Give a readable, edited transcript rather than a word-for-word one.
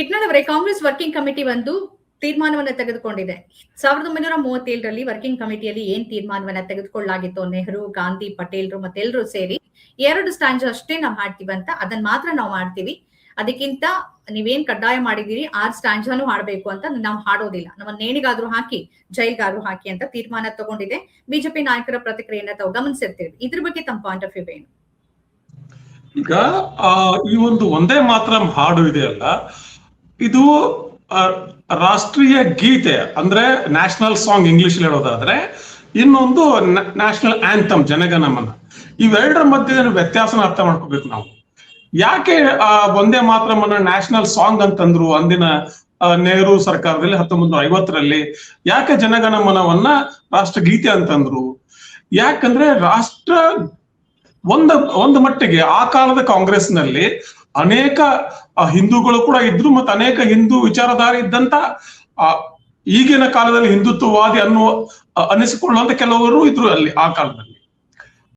ಇಟ್ನಾಳ್ ಅವರೇ, Congress working committee ಒಂದು ತೀರ್ಮಾನವನ್ನ ತೆಗೆದುಕೊಂಡಿದೆ. 1937ರಲ್ಲಿ ವರ್ಕಿಂಗ್ ಕಮಿಟಿಯಲ್ಲಿ ಏನ್ ತೀರ್ಮಾನವನ್ನ ತೆಗೆದುಕೊಳ್ಳಲಾಗಿತ್ತು, ನೆಹರು, ಗಾಂಧಿ, ಪಟೇಲ್ರು ಮತ್ತೆಲ್ಲರೂ ಸೇರಿ 2 ಸ್ಟ್ಯಾಂಜ್ ಅಷ್ಟೇ ನಾವು ಹಾಡ್ತೀವಿ ಅಂತ, ಅದನ್ನ ಮಾತ್ರ ನಾವು ಮಾಡ್ತೀವಿ. ಅದಕ್ಕಿಂತ ನೀವೇನ್ ಕಡ್ಡಾಯ ಮಾಡಿದೀರಿ 6 ಸ್ಟ್ಯಾಂಜಾನು ಹಾಡ್ಬೇಕು ಅಂತ ನಾವು ಹಾಡೋದಿಲ್ಲ, ನಮ್ಮ ನೇಣಿಗಾದ್ರೂ ಹಾಕಿ ಜೈಲ್ಗಾದ್ರೂ ಹಾಕಿ ಅಂತ ತೀರ್ಮಾನ ತಗೊಂಡಿದೆ. ಬಿಜೆಪಿ ನಾಯಕರ ಪ್ರತಿಕ್ರಿಯೆಯನ್ನ ತಾವು ಗಮನಿಸಿರ್ತೀವಿ. ಇದ್ರ ಬಗ್ಗೆ ತಮ್ಮ ಪಾಯಿಂಟ್ ಆಫ್ ವ್ಯೂ ಏನು? ಈಗ ಈ ಒಂದು ಒಂದೇ ಮಾತ್ರ ಹಾಡು ಇದೆಯಲ್ಲ, ಇದು ರಾಷ್ಟ್ರೀಯ ಗೀತೆ ಅಂದ್ರೆ ನ್ಯಾಷನಲ್ ಸಾಂಗ್ ಇಂಗ್ಲಿಷ್ ಹೇಳೋದಾದ್ರೆ, ಇನ್ನೊಂದು ನ್ಯಾಷನಲ್ ಆಂಥಮ್ ಜನಗಣಮನ. ಇವೆರಡರ ಮಧ್ಯೆ ವ್ಯತ್ಯಾಸನ ಅರ್ಥ ಮಾಡ್ಕೋಬೇಕು ನಾವು. ಯಾಕೆ ಒಂದೇ ಮಾತ್ರಮನ್ನ ನ್ಯಾಷನಲ್ ಸಾಂಗ್ ಅಂತಂದ್ರು ಅಂದಿನ ನೆಹರು ಸರ್ಕಾರದಲ್ಲಿ 1950ರಲ್ಲಿ? ಯಾಕೆ ಜನಗಣಮನವನ್ನ ರಾಷ್ಟ್ರಗೀತೆ ಅಂತಂದ್ರು? ಯಾಕಂದ್ರೆ ರಾಷ್ಟ್ರ ಒಂದು ಮಟ್ಟಿಗೆ ಆ ಕಾಲದ ಕಾಂಗ್ರೆಸ್ನಲ್ಲಿ ಅನೇಕ ಹಿಂದೂಗಳು ಕೂಡ ಇದ್ರು, ಮತ್ತೆ ಅನೇಕ ಹಿಂದೂ ವಿಚಾರಧಾರೆ ಇದ್ದಂತ ಈಗಿನ ಕಾಲದಲ್ಲಿ ಹಿಂದುತ್ವವಾದಿ ಅನ್ನುವ ಅನಿಸಿಕೊಳ್ಳುವಂತ ಕೆಲವರು ಇದ್ರು ಅಲ್ಲಿ ಆ ಕಾಲದಲ್ಲಿ.